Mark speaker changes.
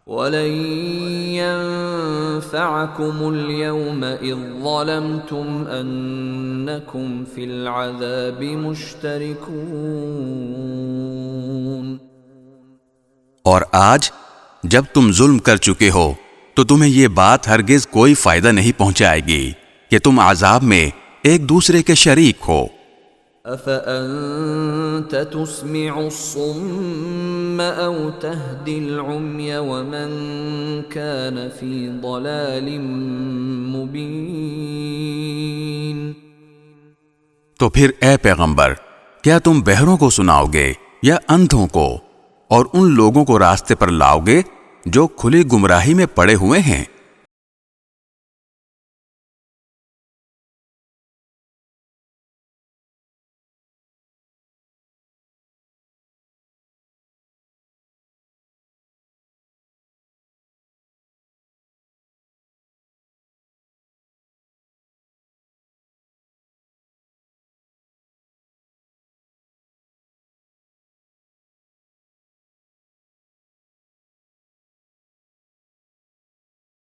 Speaker 1: وَلَن يَنفَعَكُمُ الْيَوْمَ إِذ ظَّلَمْتُمْ أَنَّكُمْ فِي الْعَذَابِ مُشْتَرِكُونَ۔
Speaker 2: اور آج جب تم ظلم کر چکے ہو تو تمہیں یہ بات ہرگز کوئی فائدہ نہیں پہنچائے گی کہ تم عذاب میں ایک دوسرے کے شریک ہو۔
Speaker 1: أَفَأَنْتَ تُسْمِعُ الصُّمَّ أَوْ تَهْدِي الْعُمْيَ وَمَنْ كَانَ فِي ضَلَالٍ مُبِينٍ۔
Speaker 2: تو پھر اے پیغمبر، کیا تم بہروں کو سناؤ گے یا اندھوں کو، اور ان لوگوں کو راستے پر لاؤ گے جو کھلی گمراہی میں پڑے ہوئے ہیں؟